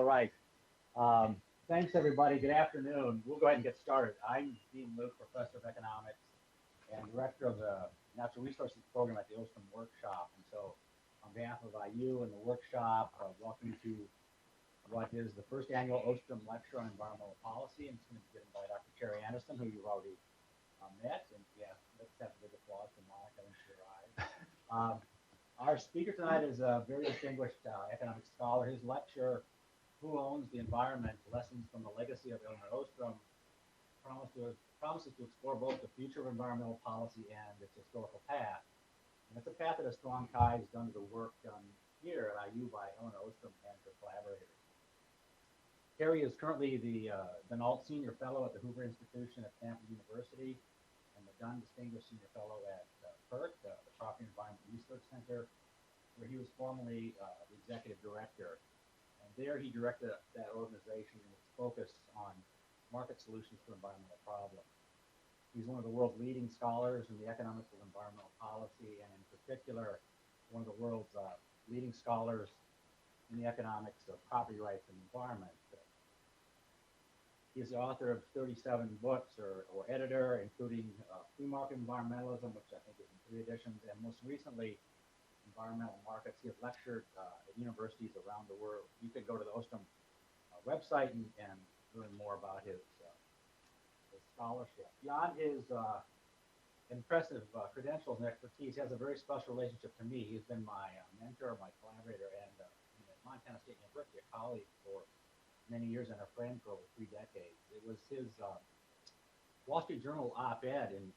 right. Thanks, everybody. Good afternoon. We'll go ahead and get started. I'm Dean Luke, Professor of Economics and Director of the Natural Resources Program at the Ostrom Workshop. And so on behalf of IU and the workshop, welcome to what is the first annual Ostrom Lecture on Environmental Policy. And it's going to be given by Dr. Terry Anderson, who you've already met. And yeah, let's have a big applause for Monica and your eyes. Our speaker tonight is a very distinguished economic scholar. His lecture, Who Owns the Environment? Lessons from the Legacy of Elinor Ostrom, promises to explore both the future of environmental policy and its historical past. And it's a path that has strong ties done to the work done here at IU by Elinor Ostrom and her collaborators. Terry is currently the Nault Senior Fellow at the Hoover Institution at Stanford University and the Dunn Distinguished Senior Fellow at PERC, the Property and Environment Research Center, where he was formerly the Executive Director. And there he directed that organization and its focus on market solutions to environmental problems. He's one of the world's leading scholars in the economics of environmental policy, and in particular, one of the world's leading scholars in the economics of property rights and environment. He's the author of 37 books or editor, including Free Market Environmentalism, which I think is in 3 editions, and most recently, Environmental Markets. He has lectured at universities around the world. You can go to the Ostrom website and learn more about his scholarship. Beyond his impressive credentials and expertise, he has a very special relationship to me. He's been my mentor, my collaborator, and at Montana State University, a colleague for many years and a friend for over 3 decades. It was his Wall Street Journal op-ed in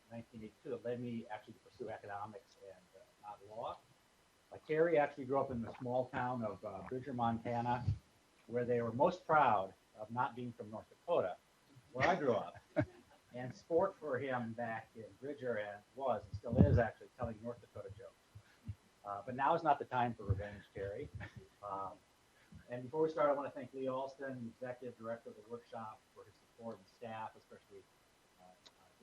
1982 that led me actually to pursue economics and not law. Terry actually grew up in the small town of Bridger, Montana, where they were most proud of not being from North Dakota, where I grew up. And sport for him back in Bridger was and still is actually telling North Dakota jokes. But now is not the time for revenge, Terry. And before we start, I want to thank Lee Alston, Executive Director of the workshop, for his support and staff, especially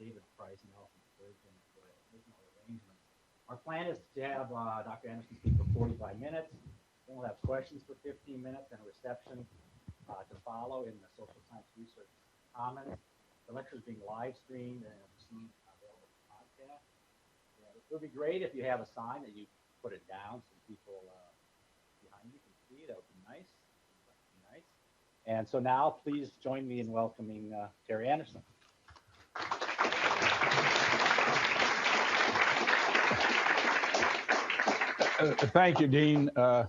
David Price and Nelson Sturgeon for original arrangements. Our plan is to have Dr. Anderson speak for 45 minutes. Then we'll have questions for 15 minutes and a reception to follow in the Social Science Research Commons. The lecture is being live streamed and soon available as podcast. It would be great if you have a sign that you put it down so people behind you can see. That would be nice. And so now, please join me in welcoming Terry Anderson. Thank you, Dean. I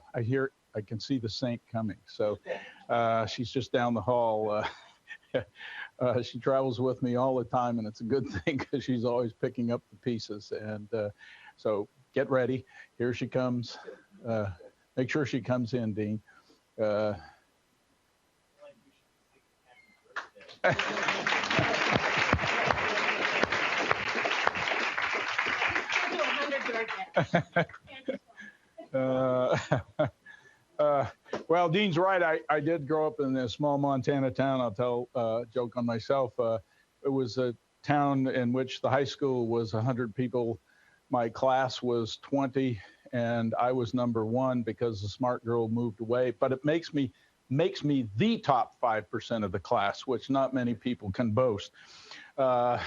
can see the saint coming. So she's just down the hall. She travels with me all the time, and it's a good thing because she's always picking up the pieces. And so get ready. Here she comes. Make sure she comes in, Dean. Well, Dean's right. I did grow up in a small Montana town. I'll tell a joke on myself. It was a town in which the high school was 100 people. My class was 20, and I was number 1 because the smart girl moved away. But it makes me the top 5% of the class, which not many people can boast. It's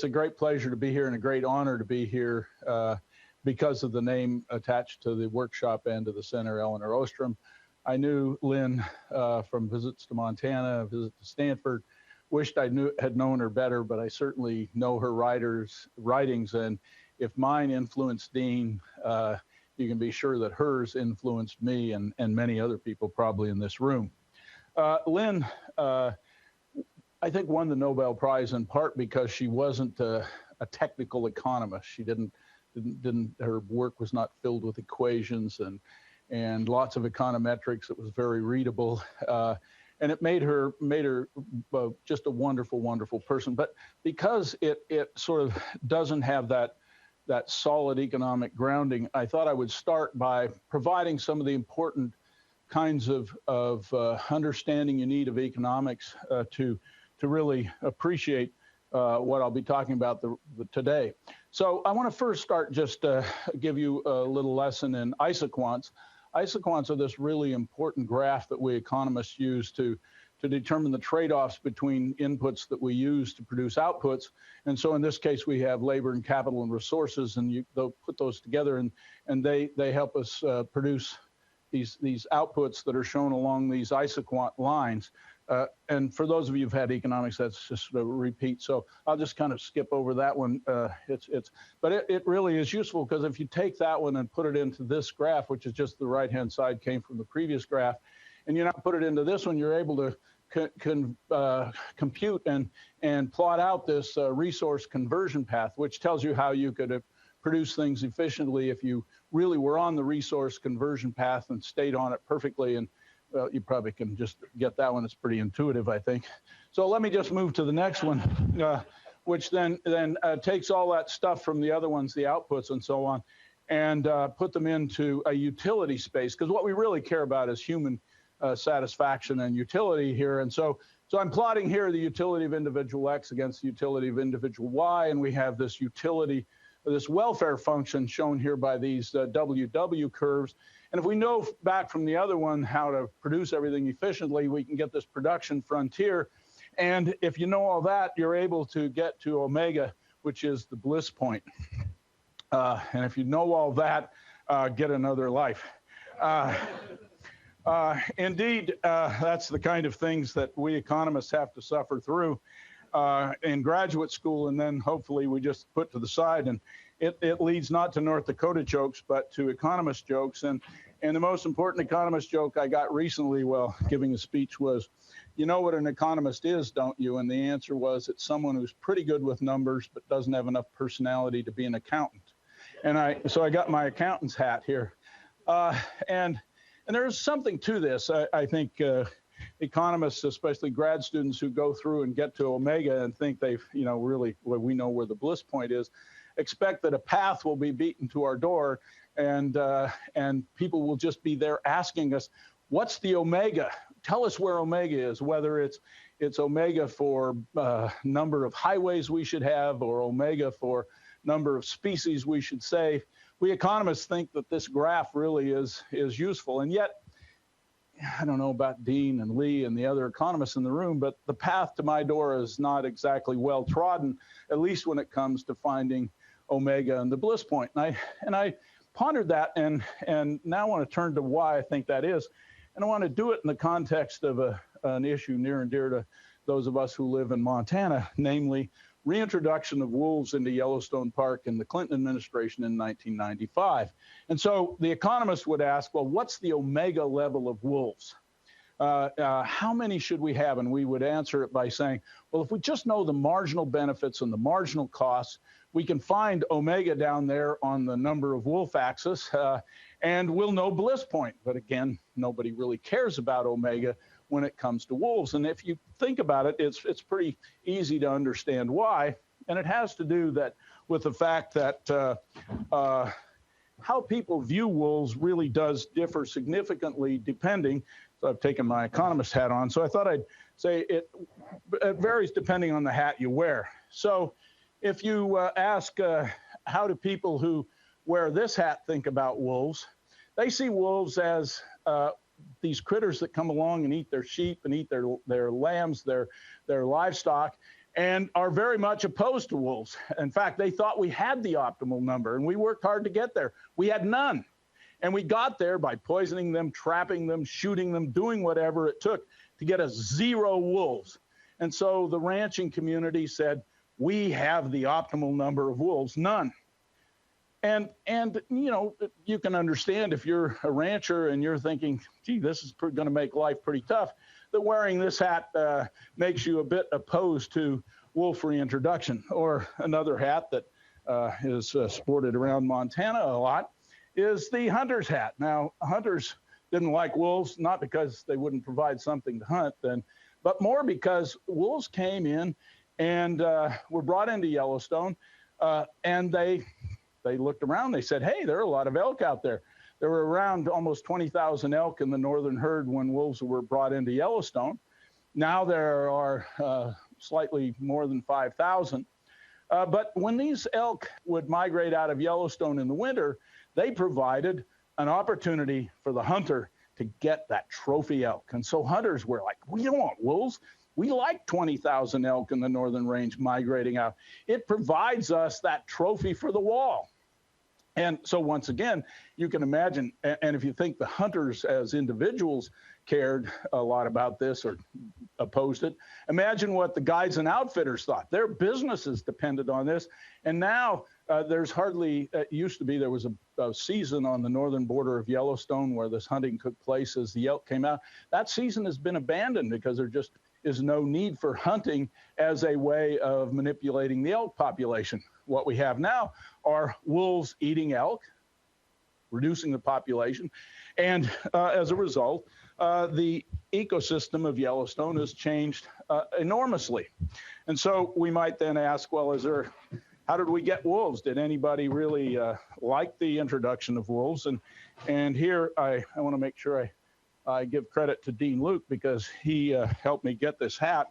a great pleasure to be here and a great honor to be here because of the name attached to the workshop and to the center, Elinor Ostrom. I knew Lynn from visits to Montana, visit to Stanford. Wished I had known her better, but I certainly know her writings. And if mine influenced Dean, you can be sure that hers influenced me and many other people probably in this room. Lynn, I think, won the Nobel Prize in part because she wasn't a technical economist. She her work was not filled with equations and lots of econometrics. It was very readable. And it made her just a wonderful, wonderful person. But because it sort of doesn't have that solid economic grounding, I thought I would start by providing some of the important kinds of understanding you need of economics to really appreciate what I'll be talking about today. So I want to first start just give you a little lesson in isoquants. isoquants are this really important graph that we economists use to determine the trade-offs between inputs that we use to produce outputs. And so in this case, we have labor and capital and resources, and they'll put those together, and they help us produce these outputs that are shown along these isoquant lines. And for those of you who've had economics, that's just a repeat. So I'll just kind of skip over that one. But it really is useful, because if you take that one and put it into this graph, which is just the right-hand side came from the previous graph, and you now put it into this one, you're able to compute and plot out this resource conversion path, which tells you how you could produce things efficiently if you really were on the resource conversion path and stayed on it perfectly. And well, you probably can just get that one. It's pretty intuitive, I think. So let me just move to the next one, which then takes all that stuff from the other ones, the outputs and so on, and put them into a utility space, because what we really care about is human satisfaction and utility here. And so I'm plotting here the utility of individual X against the utility of individual Y, and we have this utility, this welfare function shown here by these WW curves. And if we know back from the other one how to produce everything efficiently, we can get this production frontier. And if you know all that, you're able to get to omega, which is the bliss point. And if you know all that, get another life. Indeed, that's the kind of things that we economists have to suffer through in graduate school, and then hopefully we just put to the side. And it leads not to North Dakota jokes, but to economist jokes. And the most important economist joke I got recently while giving a speech was, you know what an economist is, don't you? And the answer was, it's someone who's pretty good with numbers, but doesn't have enough personality to be an accountant. So I got my accountant's hat here. And there's something to this. I think economists, especially grad students who go through and get to omega and think they've, really, well, we know where the bliss point is, expect that a path will be beaten to our door, and people will just be there asking us, what's the omega? Tell us where omega is, whether it's omega for number of highways we should have, or omega for number of species we should save. We economists think that this graph really is useful, and yet, I don't know about Dean and Lee and the other economists in the room, but the path to my door is not exactly well trodden, at least when it comes to finding omega and the bliss point. And I pondered that, and now I want to turn to why I think that is, and I want to do it in the context of an issue near and dear to those of us who live in Montana, namely reintroduction of wolves into Yellowstone Park in the Clinton administration in 1995. And so the economist would ask, well, what's the omega level of wolves? How many should we have? And we would answer it by saying, well, if we just know the marginal benefits and the marginal costs, we can find omega down there on the number of wolf axis, and we'll know bliss point. But again, nobody really cares about omega when it comes to wolves. And if you think about it, it's pretty easy to understand why. And it has to do with the fact that how people view wolves really does differ significantly depending. So I've taken my economist hat on. So I thought I'd say it varies depending on the hat you wear. So if you ask how do people who wear this hat think about wolves, they see wolves as these critters that come along and eat their sheep and eat their lambs, their livestock, and are very much opposed to wolves. In fact, they thought we had the optimal number, and we worked hard to get there. We had none. And we got there by poisoning them, trapping them, shooting them, doing whatever it took to get us 0 wolves. And so the ranching community said, we have the optimal number of wolves, none. And you can understand if you're a rancher and you're thinking, gee, this is going to make life pretty tough, that wearing this hat makes you a bit opposed to wolf reintroduction. Or another hat that is sported around Montana a lot is the hunter's hat. Now, hunters didn't like wolves, not because they wouldn't provide something to hunt, but more because wolves came in and were brought into Yellowstone, and they looked around, they said, hey, there are a lot of elk out there. There were around almost 20,000 elk in the northern herd when wolves were brought into Yellowstone. Now there are slightly more than 5,000. But when these elk would migrate out of Yellowstone in the winter, they provided an opportunity for the hunter to get that trophy elk. And so hunters were like, we don't want wolves. We like 20,000 elk in the northern range migrating out. It provides us that trophy for the wall. And so once again, you can imagine, and if you think the hunters as individuals cared a lot about this or opposed it, imagine what the guides and outfitters thought. Their businesses depended on this. And now there's hardly, used to be, there was a season on the northern border of Yellowstone where this hunting took place as the elk came out. That season has been abandoned because there just is no need for hunting as a way of manipulating the elk population. What we have now are wolves eating elk, reducing the population. And as a result, the ecosystem of Yellowstone has changed enormously. And so we might then ask, well, how did we get wolves? Did anybody really like the introduction of wolves? And here I want to make sure I give credit to Dean Luke because he helped me get this hat.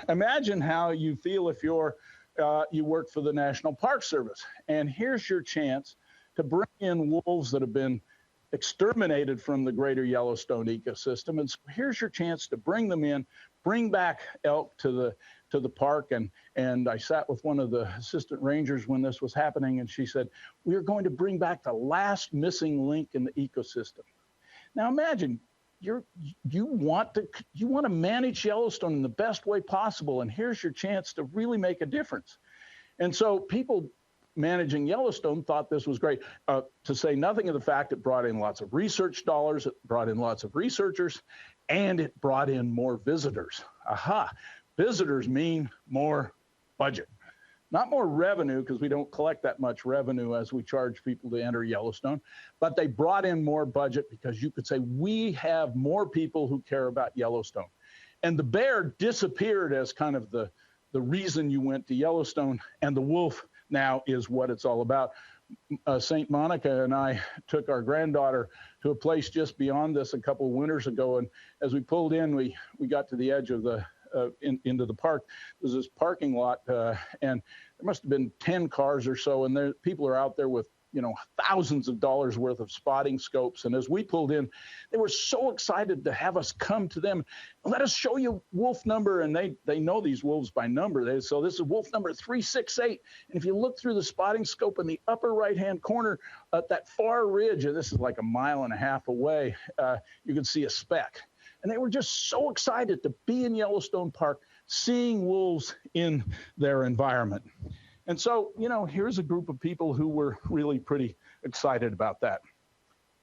Imagine how you feel if you work for the National Park Service, and here's your chance to bring in wolves that have been exterminated from the greater Yellowstone ecosystem. And so here's your chance to bring them in, bring back elk to the park. And I sat with one of the assistant rangers when this was happening, and she said, we're going to bring back the last missing link in the ecosystem. Now imagine you want to manage Yellowstone in the best way possible, and here's your chance to really make a difference. And so people managing Yellowstone thought this was great, to say nothing of the fact it brought in lots of research dollars, it brought in lots of researchers, and it brought in more visitors. Aha, visitors mean more budget. Not more revenue, because we don't collect that much revenue as we charge people to enter Yellowstone, but they brought in more budget because you could say, we have more people who care about Yellowstone. And the bear disappeared as kind of the reason you went to Yellowstone, and the wolf now is what it's all about. St. Monica and I took our granddaughter to a place just beyond this a couple of winters ago, and as we pulled in, we got to the edge of the into the park. There's this parking lot, and there must have been 10 cars or so, and people are out there with thousands of dollars worth of spotting scopes. And as we pulled in, they were so excited to have us come to them. Let us show you wolf number. And they know these wolves by number. So this is wolf number 368. And if you look through the spotting scope in the upper right-hand corner at that far ridge, and this is like 1.5 miles away, you can see a speck. And they were just so excited to be in Yellowstone Park, seeing wolves in their environment. And so, here's a group of people who were really pretty excited about that.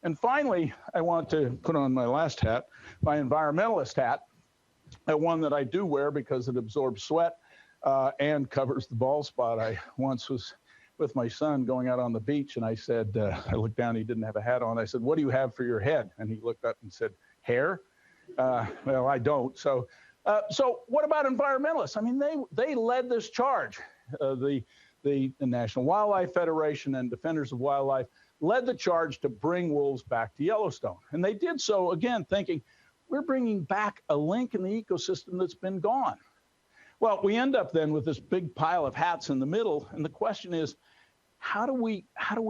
And finally, I want to put on my last hat, my environmentalist hat, one that I do wear because it absorbs sweat and covers the bald spot. I once was with my son going out on the beach, and I said, I looked down, he didn't have a hat on. I said, what do you have for your head? And he looked up and said, hair? Well, I don't. So what about environmentalists? I mean, they led this charge. The National Wildlife Federation and Defenders of Wildlife led the charge to bring wolves back to Yellowstone. And they did so, again, thinking, we're bringing back a link in the ecosystem that's been gone. Well, we end up then with this big pile of hats in the middle. And the question is, how do we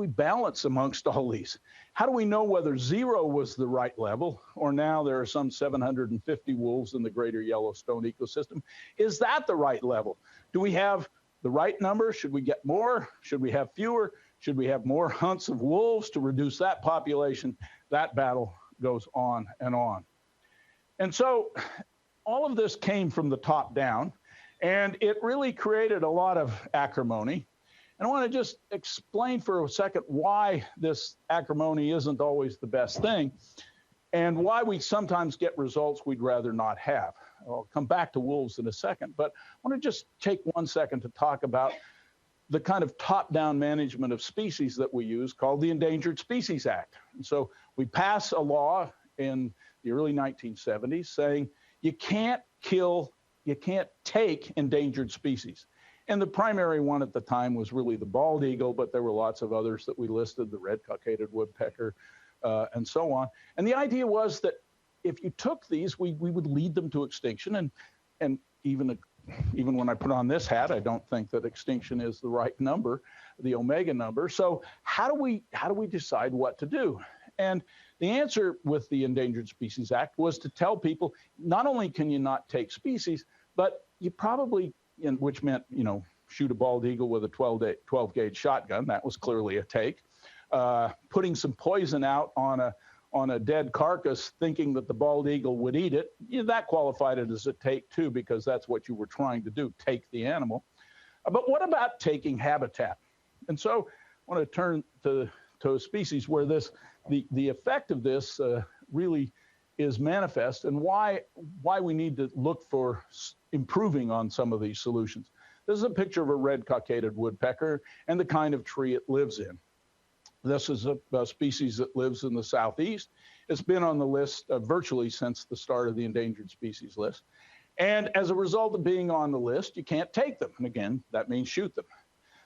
balance amongst all these? How do we know whether 0 was the right level, or now there are some 750 wolves in the greater Yellowstone ecosystem? Is that the right level? Do we have the right number? Should we get more? Should we have fewer? Should we have more hunts of wolves to reduce that population? That battle goes on and on. And so all of this came from the top down, and it really created a lot of acrimony. And I want to just explain for a second why this acrimony isn't always the best thing, and why we sometimes get results we'd rather not have. I'll come back to wolves in a second, but I want to just take 1 second to talk about the kind of top-down management of species that we use called the Endangered Species Act. And so we pass a law in the early 1970s saying you can't take endangered species. And the primary one at the time was really the bald eagle, but there were lots of others that we listed, the red-cockaded woodpecker, and so on. And the idea was that if you took these, we would lead them to extinction, and even even when I put on this hat, I don't think that extinction is the right number, the omega number. So how do we decide what to do? And the answer with the Endangered Species Act was to tell people, not only can you not take species, but you probably, which meant, shoot a bald eagle with a 12 gauge shotgun. That was clearly a take. Putting some poison out on a dead carcass, thinking that the bald eagle would eat it, that qualified it as a take too, because that's what you were trying to do, take the animal. But what about taking habitat? And so I want to turn to a species where the effect of this really is manifest, and why we need to look for improving on some of these solutions. This is a picture of a red-cockaded woodpecker and the kind of tree it lives in. This is a species that lives in the southeast. It's been on the list virtually since the start of the endangered species list. And as a result of being on the list, you can't take them. And again, that means shoot them.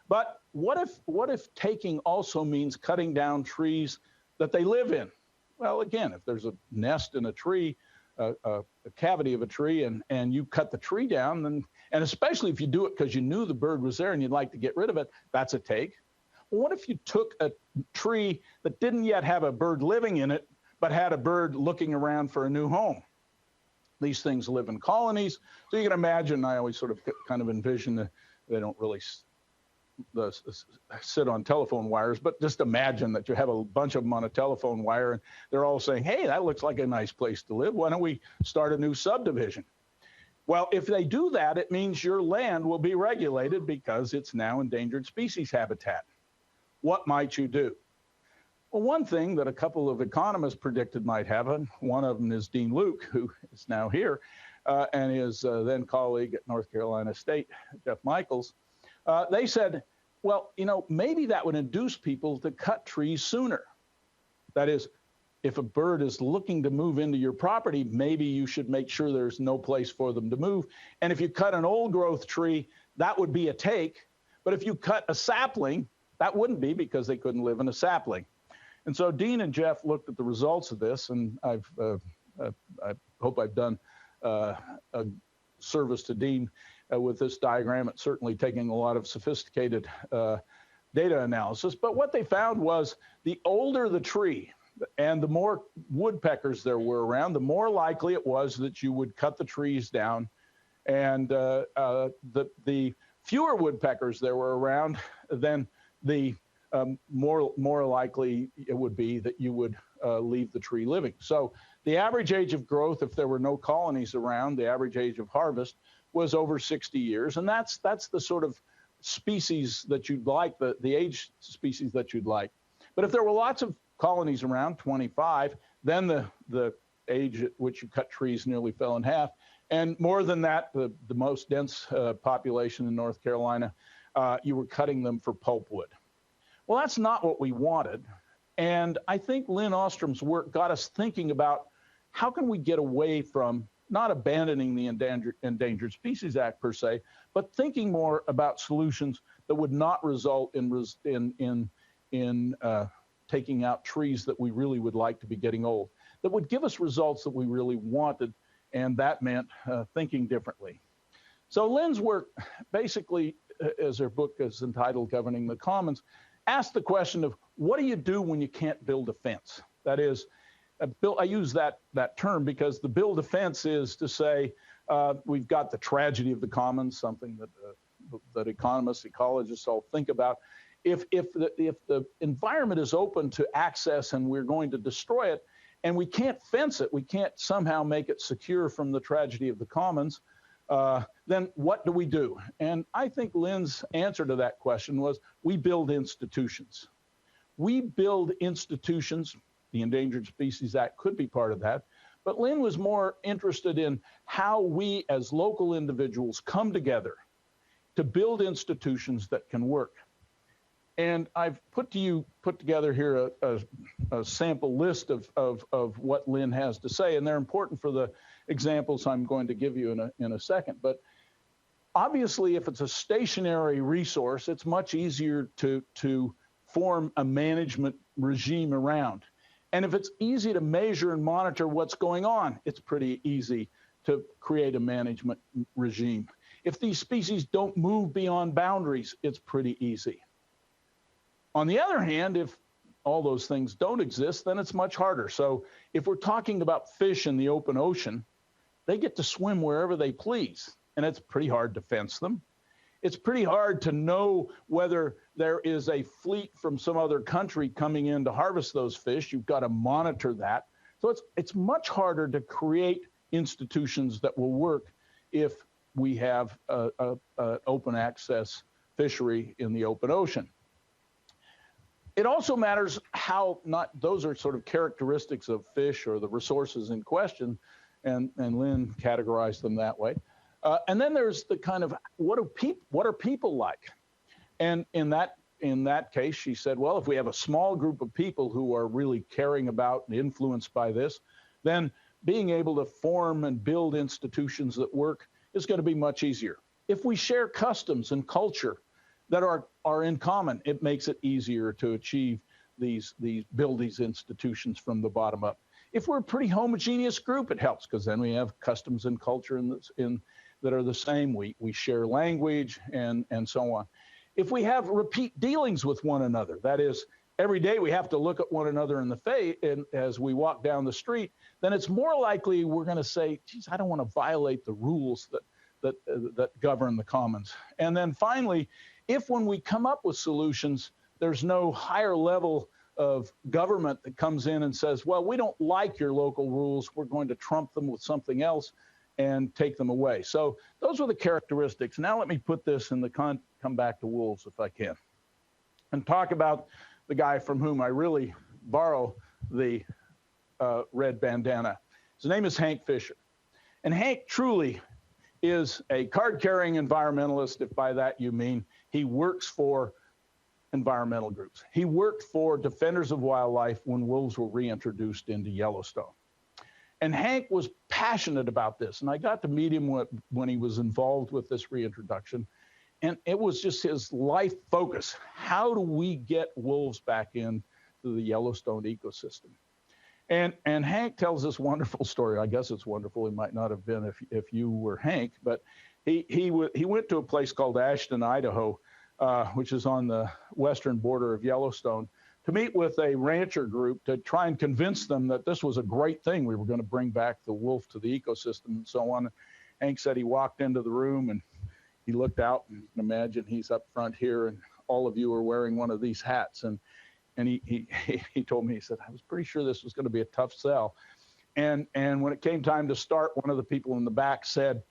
But what if taking also means cutting down trees that they live in? Well, again, if there's a nest in a tree, a cavity of a tree, and you cut the tree down, then, and especially if you do it because you knew the bird was there and you'd like to get rid of it, that's a take. Well, what if you took a tree that didn't yet have a bird living in it, but had a bird looking around for a new home? These things live in colonies. So you can imagine, I always sort of kind of envision they don't really sit on telephone wires, but just imagine that you have a bunch of them on a telephone wire and they're all saying, hey, that looks like a nice place to live. Why don't we start a new subdivision? Well, if they do that, it means your land will be regulated because it's now endangered species habitat. What might you do? Well, one thing that a couple of economists predicted might happen, one of them is Dean Luke, who is now here, and his then colleague at North Carolina State, Jeff Michaels. They said, well, maybe that would induce people to cut trees sooner. That is, if a bird is looking to move into your property, maybe you should make sure there's no place for them to move. And if you cut an old growth tree, that would be a take. But if you cut a sapling, that wouldn't be, because they couldn't live in a sapling. And so Dean and Jeff looked at the results of this, and I hope I've done a service to Dean with this diagram. It's certainly taking a lot of sophisticated data analysis. But what they found was the older the tree and the more woodpeckers there were around, the more likely it was that you would cut the trees down. And the fewer woodpeckers there were around, then the more likely it would be that you would leave the tree living. So the average age of growth, if there were no colonies around, the average age of harvest was over 60 years. And that's the sort of species that you'd like, the age species that you'd like. But if there were lots of colonies around, 25, then the age at which you cut trees nearly fell in half. And more than that, the most dense population in North Carolina, you were cutting them for pulpwood. Well, that's not what we wanted. And I think Lynn Ostrom's work got us thinking about how can we get away from not abandoning the Endangered Species Act per se, but thinking more about solutions that would not result in taking out trees that we really would like to be getting old, that would give us results that we really wanted, and that meant thinking differently. So Lynn's work, basically, as her book is entitled Governing the Commons, asked the question of what do you do when you can't build a fence? That is, I use that term because the build a fence is to say we've got the tragedy of the commons, something that economists, ecologists all think about. If the environment is open to access and we're going to destroy it, and we can't fence it, we can't somehow make it secure from the tragedy of the commons, then what do we do? And I think Lynn's answer to that question was, we build institutions. We build institutions. The Endangered Species Act could be part of that. But Lynn was more interested in how we as local individuals come together to build institutions that can work. And I've put together here a sample list of what Lynn has to say, and they're important for the examples I'm going to give you in a second. But obviously, if it's a stationary resource, it's much easier to form a management regime around. And if it's easy to measure and monitor what's going on, it's pretty easy to create a management regime. if these species don't move beyond boundaries, it's pretty easy. On the other hand, if all those things don't exist, then it's much harder. So if we're talking about fish in the open ocean, they get to swim wherever they please, and it's pretty hard to fence them. It's pretty hard to know whether there is a fleet from some other country coming in to harvest those fish. You've got to monitor that. So it's much harder to create institutions that will work if we have an open access fishery in the open ocean. It also matters how those are sort of characteristics of fish or the resources in question, and Lynn categorized them that way. And then there's the kind of, what are people like? And in that case, she said, well, if we have a small group of people who are really caring about and influenced by this, then being able to form and build institutions that work is going to be much easier. If we share customs and culture that are in common, it makes it easier to achieve build these institutions from the bottom up. If we're a pretty homogeneous group, it helps, because then we have customs and culture that are the same. We share language and so on. If we have repeat dealings with one another, that is, every day we have to look at one another in the face as we walk down the street, then it's more likely we're going to say, geez, I don't want to violate the rules that govern the commons. And then finally, if when we come up with solutions, there's no higher level of government that comes in and says, well, we don't like your local rules, we're going to trump them with something else and take them away. So those are the characteristics. Now let me put this in the come back to wolves if I can, and talk about the guy from whom I really borrow the red bandana. His name is Hank Fisher. And Hank truly is a card-carrying environmentalist, if by that you mean he works for environmental groups. He worked for Defenders of Wildlife when wolves were reintroduced into Yellowstone. And Hank was passionate about this. And I got to meet him when he was involved with this reintroduction. And it was just his life focus. How do we get wolves back into the Yellowstone ecosystem? And Hank tells this wonderful story. I guess it's wonderful. It might not have been if you were Hank, but he went to a place called Ashton, Idaho, which is on the western border of Yellowstone, to meet with a rancher group to try and convince them that this was a great thing. We were going to bring back the wolf to the ecosystem and so on. Hank said he walked into the room and he looked out, and you can imagine he's up front here, and all of you are wearing one of these hats. And he told me, he said, I was pretty sure this was going to be a tough sell. And when it came time to start, one of the people in the back said,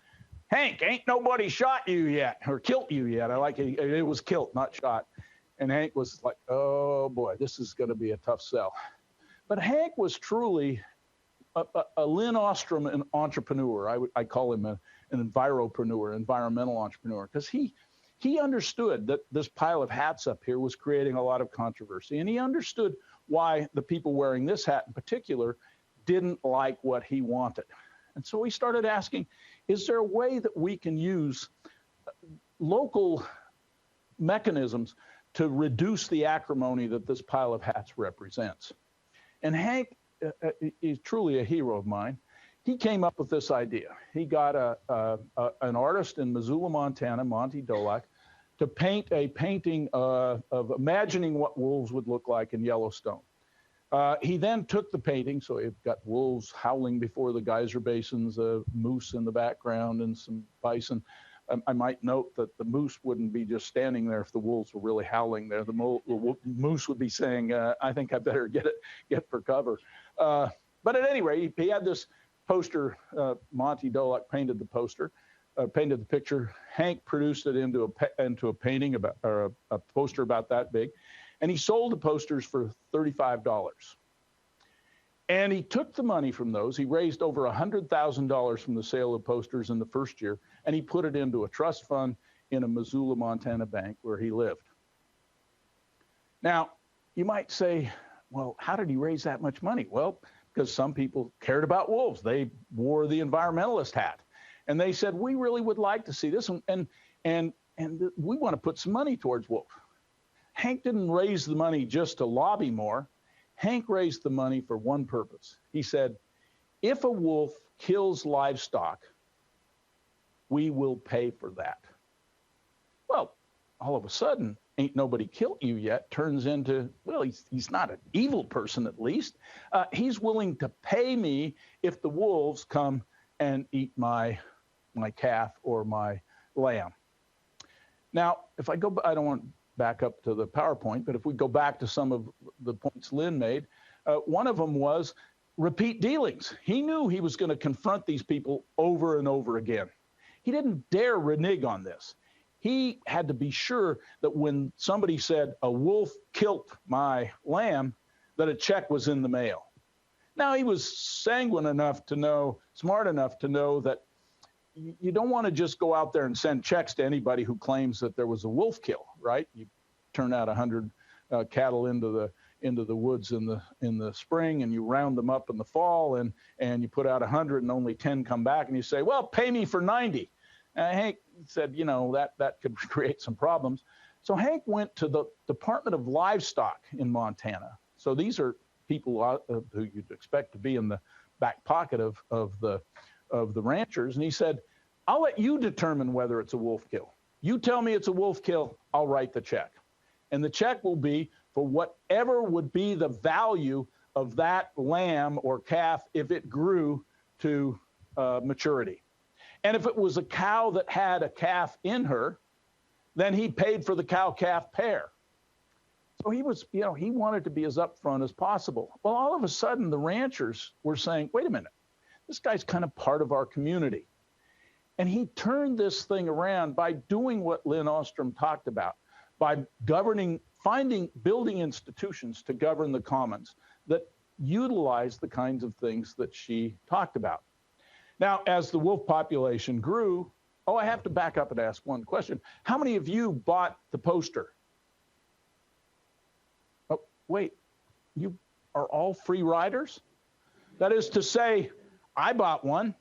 Hank, ain't nobody shot you yet or killed you yet. I like it. It was killed, not shot. And Hank was like, oh boy, this is going to be a tough sell. But Hank was truly a Lynn Ostrom, an entrepreneur. I call him an enviropreneur, environmental entrepreneur, because he understood that this pile of hats up here was creating a lot of controversy. And he understood why the people wearing this hat in particular didn't like what he wanted. And so he started asking, is there a way that we can use local mechanisms to reduce the acrimony that this pile of hats represents? And Hank is truly a hero of mine. He came up with this idea. He got an artist in Missoula, Montana, Monty Dolak, to paint a painting of imagining what wolves would look like in Yellowstone. He then took the painting, so you've got wolves howling before the geyser basins, a moose in the background, and some bison. I might note that the moose wouldn't be just standing there if the wolves were really howling there. The moose would be saying, I think I better get for cover. But at any rate, he had this poster. Monty Dolak painted the poster, painted the picture. Hank produced it into a painting or a poster about that big. And he sold the posters for $35. And he took the money from those. He raised over $100,000 from the sale of posters in the first year, and he put it into a trust fund in a Missoula, Montana bank where he lived. Now, you might say, well, how did he raise that much money? Well, because some people cared about wolves. They wore the environmentalist hat. And they said, we really would like to see this, and we want to put some money towards wolves. Hank didn't raise the money just to lobby more. Hank raised the money for one purpose. He said, if a wolf kills livestock, we will pay for that. Well, all of a sudden, ain't nobody killed you yet turns into, well, he's not an evil person, at least. He's willing to pay me if the wolves come and eat my calf or my lamb. Now, if I go, I don't want to back up to the PowerPoint, but if we go back to some of the points Lynn made, one of them was repeat dealings. He knew he was going to confront these people over and over again. He didn't dare renege on this. He had to be sure that when somebody said, a wolf killed my lamb, that a check was in the mail. Now, he was sanguine enough to know, smart enough to know that you don't want to just go out there and send checks to anybody who claims that there was a wolf kill, right? You turn out 100 cattle into the woods in the spring, and you round them up in the fall, and you put out 100 and only 10 come back, and you say, well, pay me for 90. Hank said, you know, that could create some problems. So Hank went to the Department of Livestock in Montana. So these are people who you'd expect to be in the back pocket of the ranchers. And he said, I'll let you determine whether it's a wolf kill. You tell me it's a wolf kill, I'll write the check. And the check will be for whatever would be the value of that lamb or calf if it grew to maturity. And if it was a cow that had a calf in her, then he paid for the cow-calf pair. So he was, you know, he wanted to be as upfront as possible. Well, all of a sudden, the ranchers were saying, wait a minute, this guy's kind of part of our community. And he turned this thing around by doing what Lynn Ostrom talked about, by building institutions to govern the commons that utilize the kinds of things that she talked about. Now, as the wolf population grew, I have to back up and ask one question. How many of you bought the poster? Oh, wait, you are all free riders? That is to say, I bought one,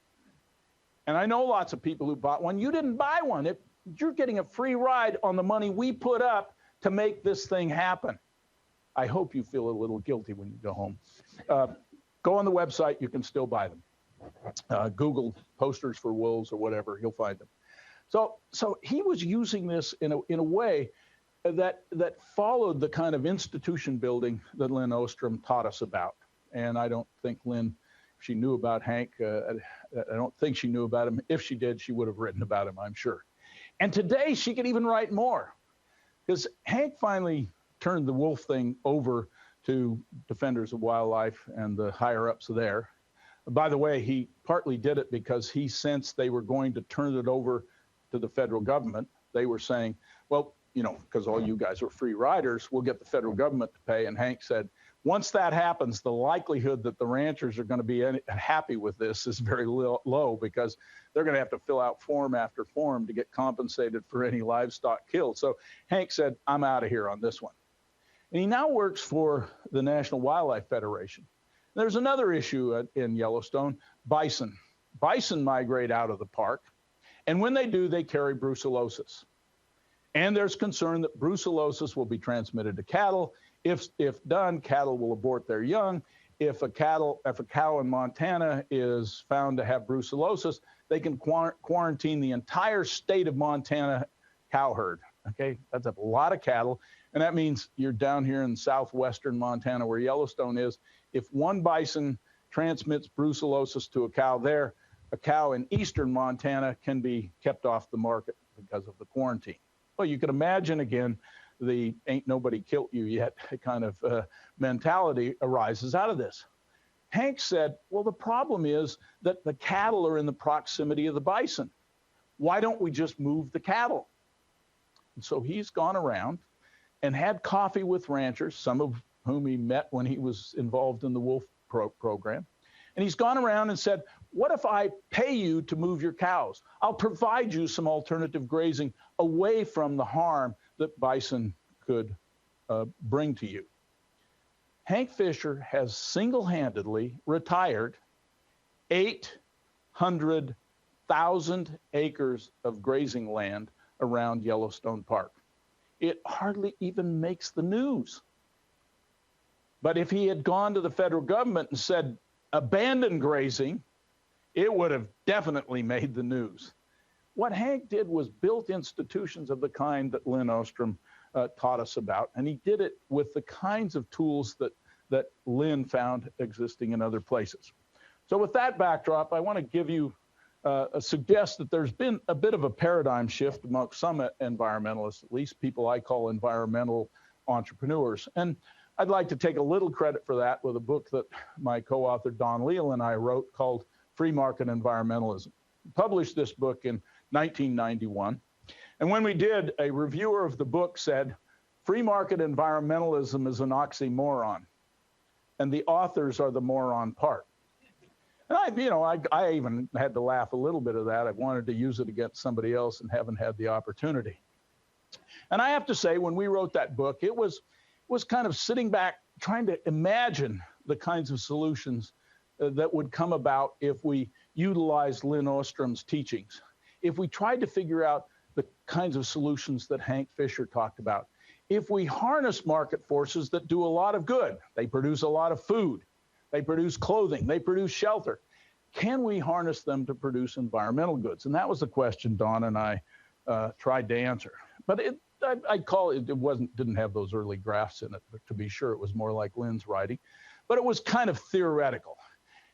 and I know lots of people who bought one. You didn't buy one. You're getting a free ride on the money we put up to make this thing happen. I hope you feel a little guilty when you go home. Go on the website. You can still buy them. Google posters for wolves or whatever, you'll find them. So he was using this in a way that followed the kind of institution building that Lynn Ostrom taught us about. And I don't think Lynn, if she knew about Hank, I don't think she knew about him. If she did, she would have written about him, I'm sure. And today she could even write more, because Hank finally turned the wolf thing over to Defenders of Wildlife and the higher ups there. By the way, he partly did it because he sensed they were going to turn it over to the federal government. They were saying, well, you know, because all you guys are free riders, we'll get the federal government to pay. And Hank said, once that happens, the likelihood that the ranchers are going to be happy with this is very low, because they're going to have to fill out form after form to get compensated for any livestock killed. So Hank said, I'm out of here on this one. And he now works for the National Wildlife Federation. There's another issue in Yellowstone, bison. Bison migrate out of the park, and when they do, they carry brucellosis. And there's concern that brucellosis will be transmitted to cattle. If done, cattle will abort their young. If a cow in Montana is found to have brucellosis, they can quarantine the entire state of Montana cow herd. Okay, that's a lot of cattle. And that means you're down here in southwestern Montana where Yellowstone is. If one bison transmits brucellosis to a cow there, a cow in eastern Montana can be kept off the market because of the quarantine. Well, you can imagine, again, the ain't nobody killed you yet kind of mentality arises out of this. Hank said, well, the problem is that the cattle are in the proximity of the bison. Why don't we just move the cattle? And so he's gone around and had coffee with ranchers, some of whom he met when he was involved in the wolf program. And he's gone around and said, what if I pay you to move your cows? I'll provide you some alternative grazing away from the harm that bison could bring to you. Hank Fisher has single-handedly retired 800,000 acres of grazing land around Yellowstone Park. It hardly even makes the news. But if he had gone to the federal government and said, abandon grazing, it would have definitely made the news. what Hank did was built institutions of the kind that Lynn Ostrom taught us about, and he did it with the kinds of tools that Lynn found existing in other places. So with that backdrop, I want to give you suggest that there's been a bit of a paradigm shift among some environmentalists, at least people I call environmental entrepreneurs. And I'd like to take a little credit for that with a book that my co-author Don Leal and I wrote called Free Market Environmentalism. We published this book in 1991. And when we did, a reviewer of the book said, free market environmentalism is an oxymoron, and the authors are the moron part. And I even had to laugh a little bit of that. I wanted to use it against somebody else and haven't had the opportunity. And I have to say, when we wrote that book, it was kind of sitting back, trying to imagine the kinds of solutions that would come about if we utilized Lynn Ostrom's teachings. If we tried to figure out the kinds of solutions that Hank Fisher talked about. If we harness market forces that do a lot of good, they produce a lot of food, they produce clothing, they produce shelter. Can we harness them to produce environmental goods? And that was the question Don and I tried to answer. But I'd call it, didn't have those early graphs in it, but to be sure, it was more like Lynn's writing. But it was kind of theoretical.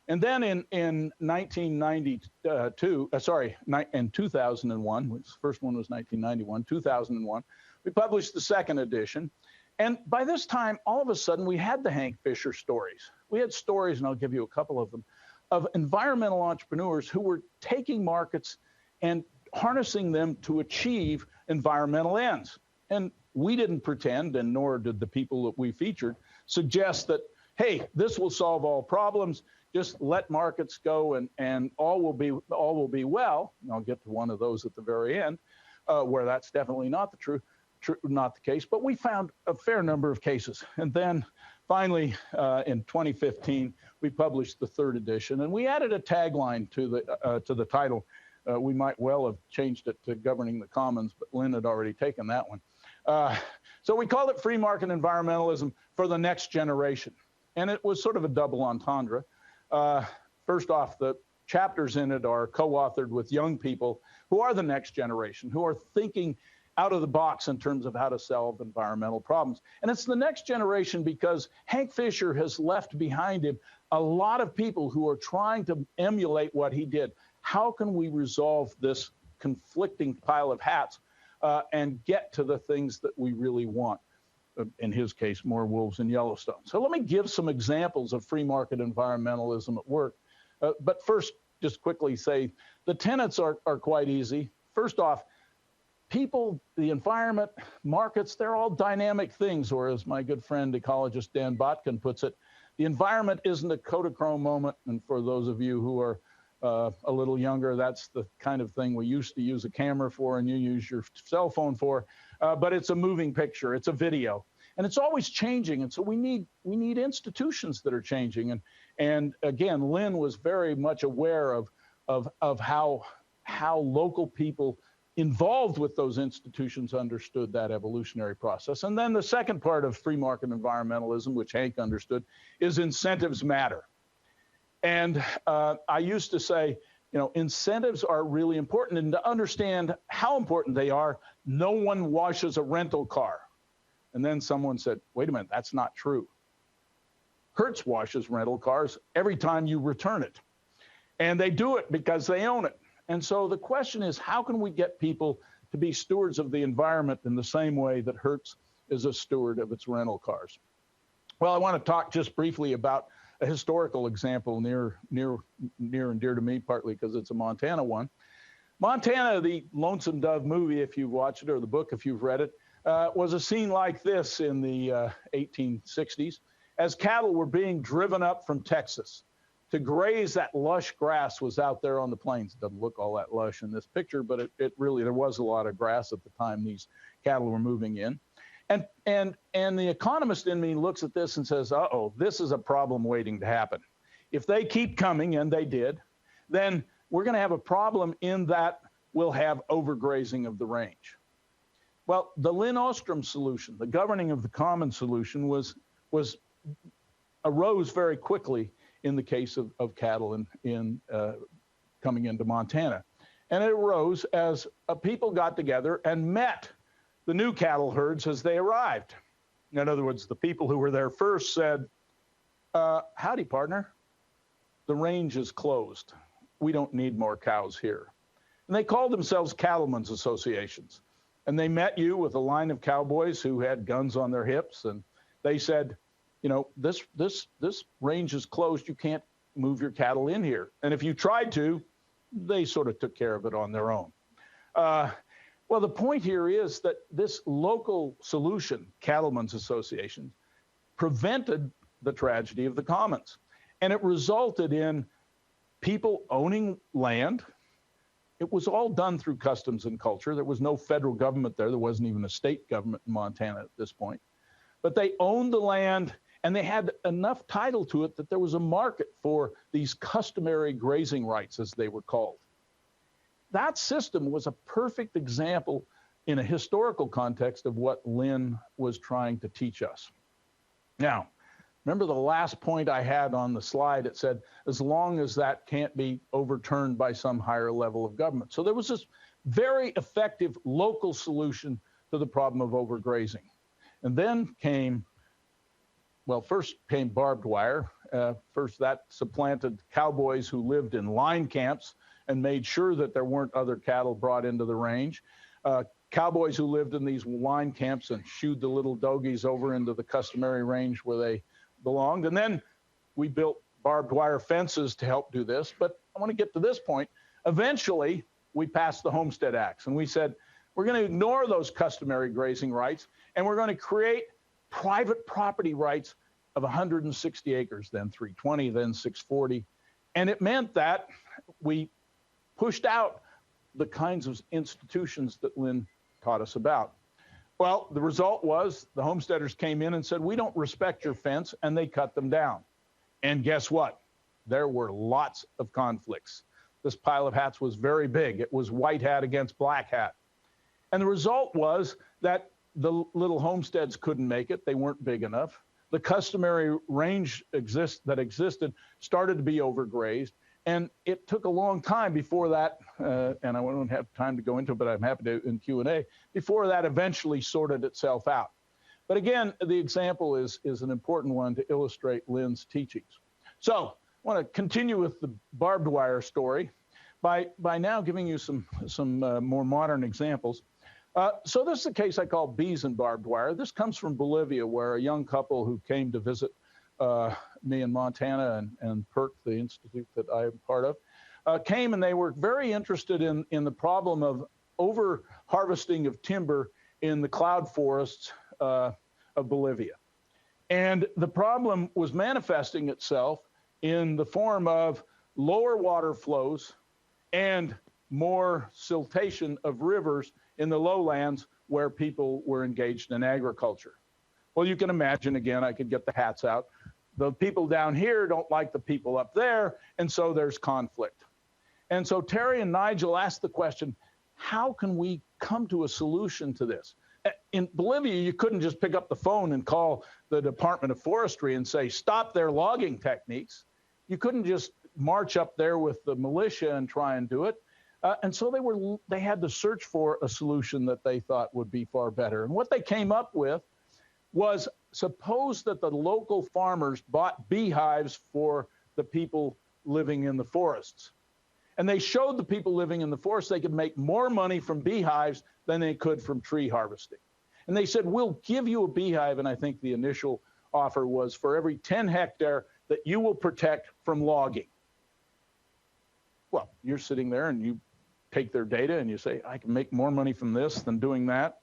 And then in 1992, in 2001, the first one was 1991, 2001, we published the second edition. And by this time, all of a sudden, we had the Hank Fisher stories. We had stories, and I'll give you a couple of them, of environmental entrepreneurs who were taking markets and harnessing them to achieve environmental ends. And we didn't pretend, and nor did the people that we featured, suggest that, hey, this will solve all problems. Just let markets go and all will be well. And I'll get to one of those at the very end, where that's definitely not the case. But we found a fair number of cases. And then finally, in 2015, we published the third edition, and we added a tagline to the title. We might well have changed it to Governing the Commons, but Lynn had already taken that one. So we called it Free Market Environmentalism for the Next Generation. And it was sort of a double entendre. First off, the chapters in it are co-authored with young people who are the next generation, who are thinking out of the box in terms of how to solve environmental problems. And it's the next generation because Hank Fisher has left behind him a lot of people who are trying to emulate what he did. How can we resolve this conflicting pile of hats and get to the things that we really want? In his case, more wolves in Yellowstone. So let me give some examples of free market environmentalism at work. But first, just quickly say, the tenets are quite easy. First off, people, the environment, markets, they're all dynamic things, or as my good friend ecologist Dan Botkin puts it, the environment isn't a Kodachrome moment. And for those of you who are a little younger, that's the kind of thing we used to use a camera for and you use your cell phone for, but it's a moving picture, it's a video, and it's always changing. And so we need institutions that are changing. And again, Lynn was very much aware of how local people involved with those institutions understood that evolutionary process. And then the second part of free market environmentalism, which Hank understood, is incentives matter. And I used to say, incentives are really important. And to understand how important they are, no one washes a rental car. And then someone said, wait a minute, that's not true. Hertz washes rental cars every time you return it. And they do it because they own it. And so the question is, how can we get people to be stewards of the environment in the same way that Hertz is a steward of its rental cars? Well, I want to talk just briefly about a historical example near and dear to me, partly because it's a Montana one. Montana, the Lonesome Dove movie, if you've watched it, or the book, if you've read it, was a scene like this in the 1860s, as cattle were being driven up from Texas to graze that lush grass was out there on the plains. It doesn't look all that lush in this picture, but it really, there was a lot of grass at the time these cattle were moving in. And the economist in me looks at this and says, uh-oh, this is a problem waiting to happen. If they keep coming, and they did, then we're going to have a problem in that we'll have overgrazing of the range. Well, the Lynn Ostrom solution, the governing of the common solution, arose very quickly in the case of cattle in coming into Montana. And it arose as people got together and met the new cattle herds as they arrived. In other words, the people who were there first said, howdy, partner. The range is closed. We don't need more cows here. And they called themselves cattlemen's associations. And they met you with a line of cowboys who had guns on their hips. And they said, you know, this range is closed. You can't move your cattle in here. And if you tried to, they sort of took care of it on their own. Well, the point here is that this local solution, Cattlemen's Association, prevented the tragedy of the commons. And it resulted in people owning land. It was all done through customs and culture. There was no federal government there. There wasn't even a state government in Montana at this point. But they owned the land, and they had enough title to it that there was a market for these customary grazing rights, as they were called. That system was a perfect example in a historical context of what Lynn was trying to teach us. Now, remember the last point I had on the slide? It said, as long as that can't be overturned by some higher level of government. So there was this very effective local solution to the problem of overgrazing. And then came, well, first came barbed wire. First, that supplanted cowboys who lived in line camps and made sure that there weren't other cattle brought into the range. Cowboys who lived in these line camps and shooed the little dogies over into the customary range where they belonged. And then we built barbed wire fences to help do this. But I want to get to this point. Eventually, we passed the Homestead Acts, and we said, we're going to ignore those customary grazing rights, and we're going to create private property rights of 160 acres, then 320, then 640. And it meant that we pushed out the kinds of institutions that Lynn taught us about. Well, the result was the homesteaders came in and said, we don't respect your fence, and they cut them down. And guess what? There were lots of conflicts. This pile of hats was very big. It was white hat against black hat. And the result was that the little homesteads couldn't make it. They weren't big enough. The customary range that existed started to be overgrazed. And it took a long time before that, and I won't have time to go into it, but I'm happy to in Q&A, before that eventually sorted itself out. But again, the example is an important one to illustrate Lynn's teachings. So I want to continue with the barbed wire story by now giving you some more modern examples. So this is a case I call bees and barbed wire. This comes from Bolivia, where a young couple who came to visit me in Montana and PERC, the institute that I am part of, came, and they were very interested in the problem of over-harvesting of timber in the cloud forests of Bolivia. And the problem was manifesting itself in the form of lower water flows and more siltation of rivers in the lowlands where people were engaged in agriculture. Well, you can imagine, again, I could get the hats out. The people down here don't like the people up there, and so there's conflict. And so Terry and Nigel asked the question, how can we come to a solution to this? In Bolivia, you couldn't just pick up the phone and call the Department of Forestry and say, stop their logging techniques. You couldn't just march up there with the militia and try and do it. And so they had to search for a solution that they thought would be far better. And what they came up with was, suppose that the local farmers bought beehives for the people living in the forests. And they showed the people living in the forest they could make more money from beehives than they could from tree harvesting. And they said, we'll give you a beehive, and I think the initial offer was for every 10 hectare that you will protect from logging. Well, you're sitting there and you take their data and you say, I can make more money from this than doing that.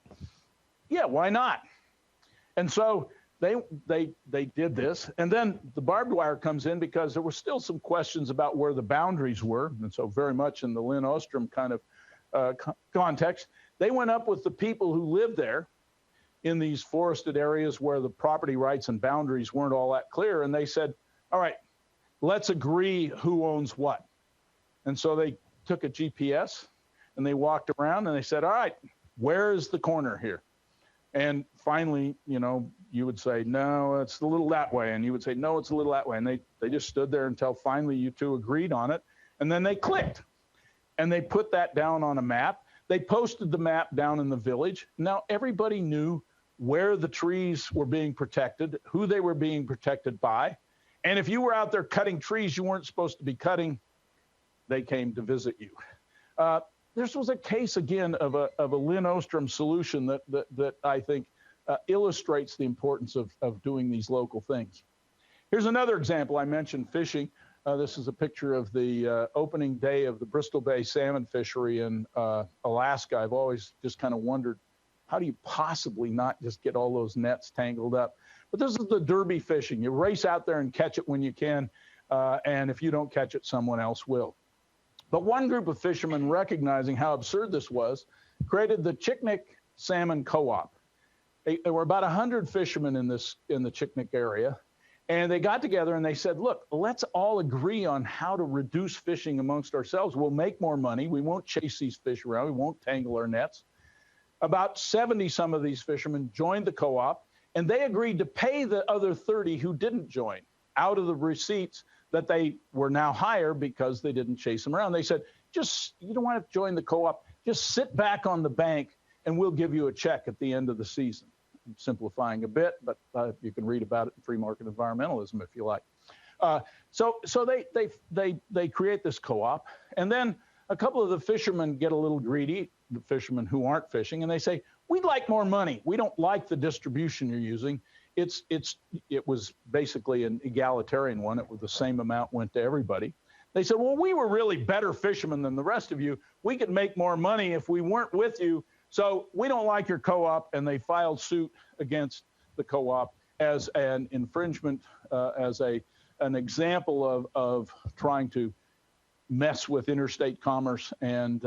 Yeah, why not? And so they did this. And then the barbed wire comes in because there were still some questions about where the boundaries were. And so very much in the Lynn Ostrom kind of context, they went up with the people who lived there in these forested areas where the property rights and boundaries weren't all that clear. And they said, all right, let's agree who owns what. And so they took a GPS and they walked around and they said, all right, where is the corner here? And finally, you would say, no, it's a little that way. And you would say, no, it's a little that way. And they just stood there until finally you two agreed on it. And then they clicked. and they put that down on a map. They posted the map down in the village. Now everybody knew where the trees were being protected, who they were being protected by. And if you were out there cutting trees you weren't supposed to be cutting, they came to visit you. This was a case, again, of a Lynn Ostrom solution that I think illustrates the importance of doing these local things. Here's another example. I mentioned fishing. This is a picture of the opening day of the Bristol Bay salmon fishery in Alaska. I've always just kind of wondered, how do you possibly not just get all those nets tangled up? But this is the derby fishing. You race out there and catch it when you can, and if you don't catch it, someone else will. But one group of fishermen, recognizing how absurd this was, created the Chignik Salmon Coc. There were about 100 fishermen in the Chignik area. And they got together and they said, look, let's all agree on how to reduce fishing amongst ourselves. We'll make more money. We won't chase these fish around. We won't tangle our nets. About 70 some of these fishermen joined the co-op, and they agreed to pay the other 30 who didn't join out of the receipts that they were now higher because they didn't chase them around. They said, you don't want to join the co-op. Just sit back on the bank and we'll give you a check at the end of the season. I'm simplifying a bit, but you can read about it in Free Market Environmentalism if you like. So they create this co-op, and then a couple of the fishermen get a little greedy, the fishermen who aren't fishing, and they say, we'd like more money. We don't like the distribution you're using. It was basically an egalitarian one. It was the same amount went to everybody. They said, well, we were really better fishermen than the rest of you. We could make more money if we weren't with you. So we don't like your co-op, and they filed suit against the co-op as an infringement, as an example of trying to mess with interstate commerce and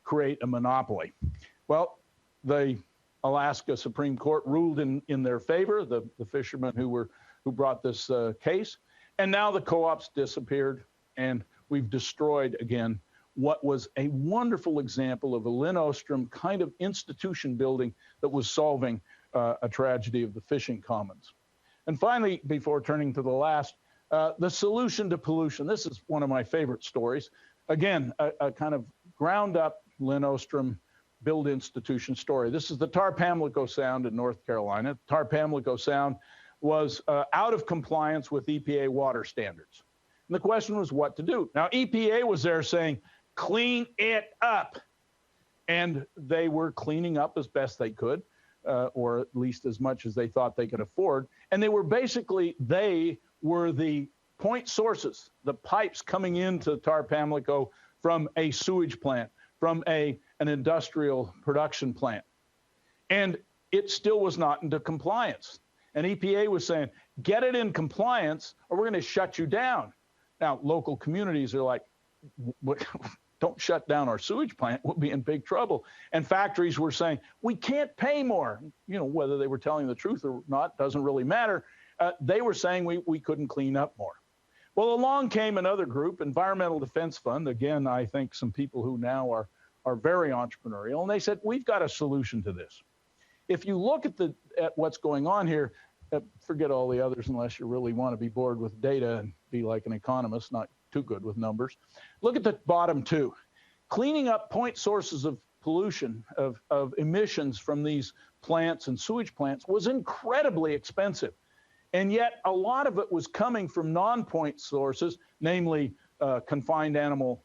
create a monopoly. Well, the Alaska Supreme Court ruled in their favor, the fishermen who brought this case, and now the co-op's disappeared, and we've destroyed again what was a wonderful example of a Lynn Ostrom kind of institution building that was solving a tragedy of the fishing commons. And finally, before turning to the last, the solution to pollution. This is one of my favorite stories. Again, a kind of ground up Lynn Ostrom build institution story. This is the Tar-Pamlico Sound in North Carolina. Tar-Pamlico Sound was out of compliance with EPA water standards. And the question was what to do. Now, EPA was there saying, clean it up. And they were cleaning up as best they could, or at least as much as they thought they could afford. And they were the point sources, the pipes coming into Tar-Pamlico from a sewage plant, from an industrial production plant. And it still was not into compliance. And EPA was saying, get it in compliance or we're going to shut you down. Now, local communities are like, don't shut down our sewage plant, we'll be in big trouble. And factories were saying, we can't pay more. You know, whether they were telling the truth or not doesn't really matter. They were saying we couldn't clean up more. Well, along came another group, Environmental Defense Fund. Again, I think some people who now are very entrepreneurial, and they said, we've got a solution to this. If you look at what's going on here, forget all the others unless you really want to be bored with data and be like an economist, not too good with numbers. Look at the bottom two. Cleaning up point sources of pollution, of emissions from these plants and sewage plants was incredibly expensive. And yet a lot of it was coming from non-point sources, namely confined animal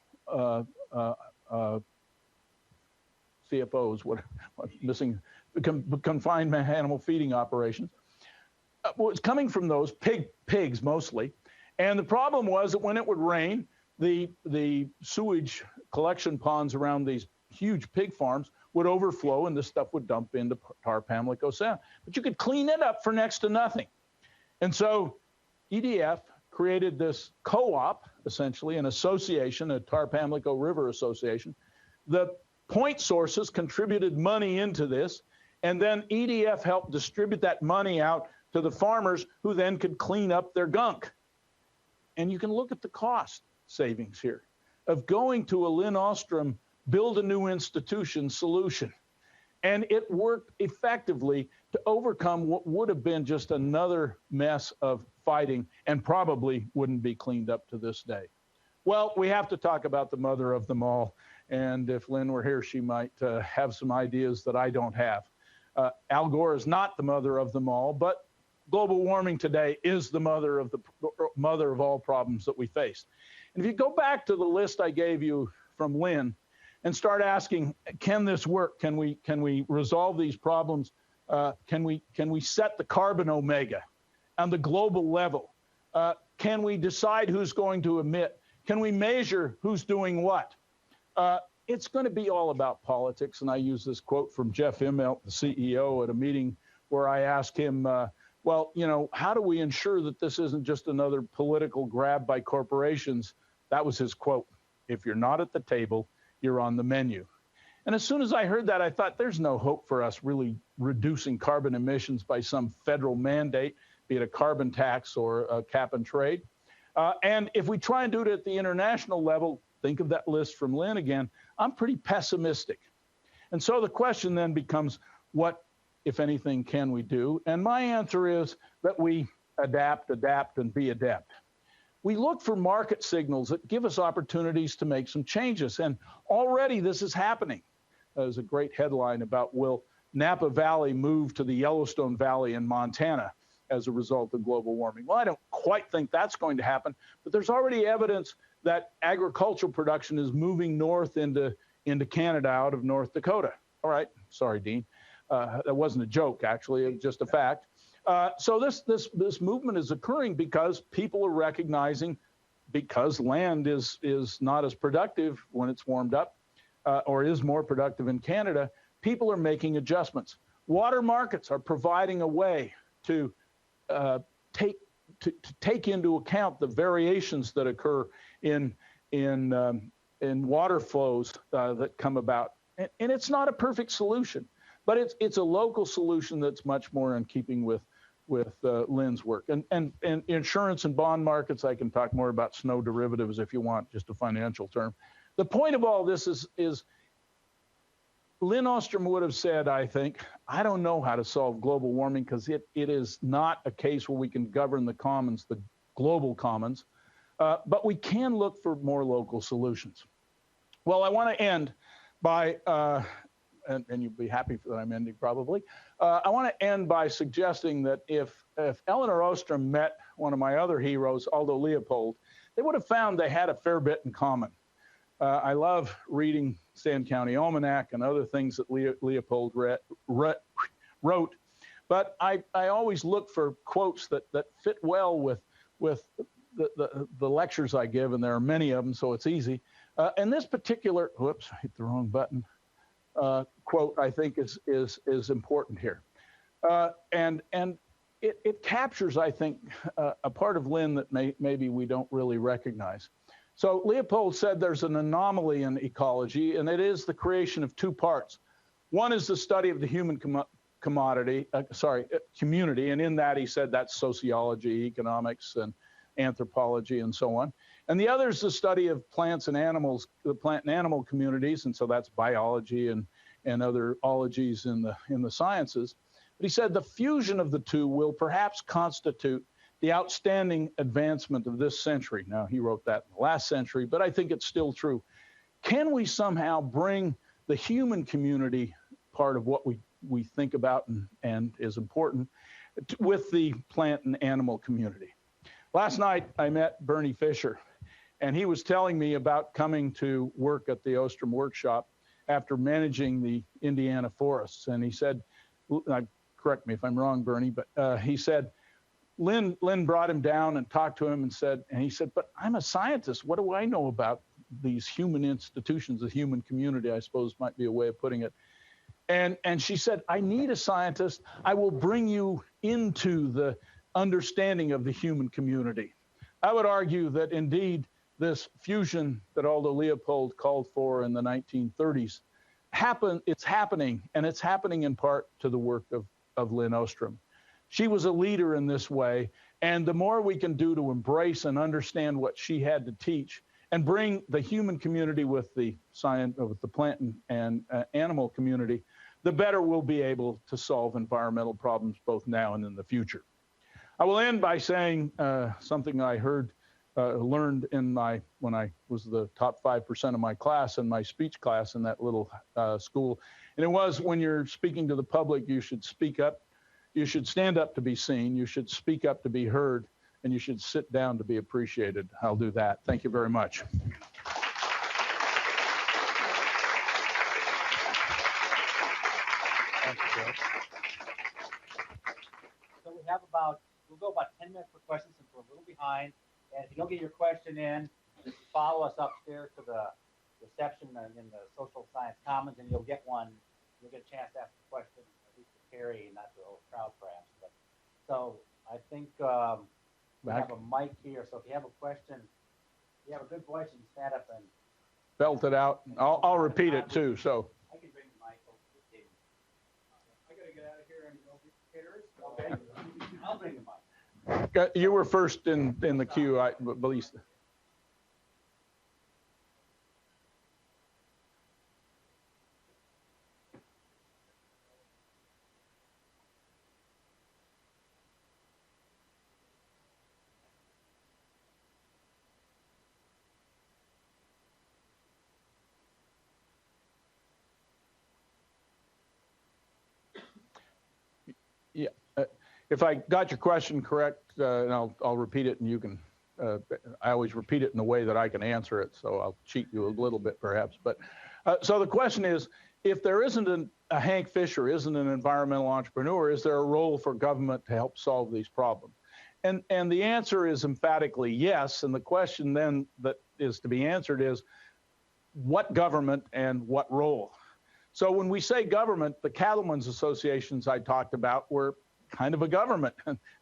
CFOs, missing confined animal feeding operations. Was coming from those pigs mostly. And the problem was that when it would rain, the sewage collection ponds around these huge pig farms would overflow and this stuff would dump into Tar-Pamlico Sound. But you could clean it up for next to nothing. And so EDF created this co-op, essentially an association, a Tar-Pamlico River Association. The point sources contributed money into this, and then EDF helped distribute that money out to the farmers who then could clean up their gunk. And you can look at the cost savings here of going to a Lynn Ostrom build a new institution solution. And it worked effectively to overcome what would have been just another mess of fighting and probably wouldn't be cleaned up to this day. Well, we have to talk about the mother of them all, And if Lynn were here, she might have some ideas that I don't have. Al Gore is not the mother of them all, but global warming today is the mother of all problems that we face. And if you go back to the list I gave you from Lynn and start asking, can this work? Can we resolve these problems? Can we set the carbon omega on the global level? Can we decide who's going to emit? Can we measure who's doing what? It's going to be all about politics. And I use this quote from Jeff Immelt, the CEO, at a meeting where I asked him, well, you know, how do we ensure that this isn't just another political grab by corporations? That was his quote. If you're not at the table, you're on the menu. And as soon as I heard that, I thought there's no hope for us really reducing carbon emissions by some federal mandate, be it a carbon tax or a cap and trade. And if we try and do it at the international level, think of that list from Lynn again, I'm pretty pessimistic. And so the question then becomes, what, if anything, can we do? And my answer is that we adapt, and be adept. We look for market signals that give us opportunities to make some changes. And already this is happening. There's a great headline about, will Napa Valley move to the Yellowstone Valley in Montana as a result of global warming? Well, I don't quite think that's going to happen, but there's already evidence that agricultural production is moving north into Canada out of North Dakota. All right, sorry, Dean. That wasn't a joke, actually, it was just a fact. So this movement is occurring because people are recognizing, because land is not as productive when it's warmed up, or is more productive in Canada, people are making adjustments. Water markets are providing a way to take into account the variations that occur in water flows that come about. And it's not a perfect solution, but it's a local solution that's much more in keeping with Lynn's work. And insurance and bond markets, I can talk more about snow derivatives if you want, just a financial term. The point of all this is Lynn Ostrom would have said, I think, I don't know how to solve global warming because it is not a case where we can govern the commons, the global commons, but we can look for more local solutions. Well, I want to end by, and you'll be happy that I'm ending probably, I want to end by suggesting that if Elinor Ostrom met one of my other heroes, Aldo Leopold, they would have found they had a fair bit in common. I love reading Sand County Almanac and other things that Leopold wrote, but I always look for quotes that fit well with the lectures I give, and there are many of them, so it's easy. And this particular, whoops, I hit the wrong button, quote I think is important here. And it captures, I think, a part of Lynn that maybe we don't really recognize. So Leopold said there's an anomaly in ecology, and it is the creation of two parts. One is the study of the human community, and in that he said that's sociology, economics, and anthropology, and so on. And the other is the study of plants and animals, the plant and animal communities, and so that's biology and other ologies in the sciences. But he said the fusion of the two will perhaps constitute the outstanding advancement of this century. Now, he wrote that in the last century, but I think it's still true. Can we somehow bring the human community, part of what we think about and is important, with the plant and animal community? Last night, I met Bernie Fisher, and he was telling me about coming to work at the Ostrom workshop after managing the Indiana forests. And he said, correct me if I'm wrong, Bernie, but he said, Lynn brought him down and talked to him and he said, but I'm a scientist. What do I know about these human institutions, the human community, I suppose might be a way of putting it. And she said, I need a scientist. I will bring you into the understanding of the human community. I would argue that indeed this fusion that Aldo Leopold called for in the 1930s it's happening, and it's happening in part to the work of Lynn Ostrom. She was a leader in this way, and the more we can do to embrace and understand what she had to teach and bring the human community with the science, with the plant and animal community, the better we'll be able to solve environmental problems both now and in the future. I will end by saying something I heard learned when I was the top 5% of my class in my speech class in that little school. And it was, when you're speaking to the public, you should speak up. You should stand up to be seen. You should speak up to be heard. And you should sit down to be appreciated. I'll do that. Thank you very much. Thank you, Bill. So we'll go about 10 minutes for questions since we're a little behind. And if you don't get your question in, just follow us upstairs to the reception in the Social Science Commons, and you'll get one. You'll get a chance to ask a question, at least to Carrie, and not to the whole crowd, perhaps. But so I think we have a mic here. So if you have a question, you have a good voice, you can stand up and belt it out. I'll repeat it too. So I can bring the mic over to David. I gotta get out of here and go get caterers. Okay, I'll bring the mic. You were first in the queue, I believe. Yeah. If I got your question correct, and I'll repeat it, and you can. I always repeat it in a way that I can answer it, so I'll cheat you a little bit, perhaps. But so the question is, if there isn't a Hank Fisher, isn't an environmental entrepreneur, is there a role for government to help solve these problems? And the answer is emphatically yes. And the question then that is to be answered is, what government and what role? So when we say government, the cattlemen's associations I talked about were kind of a government.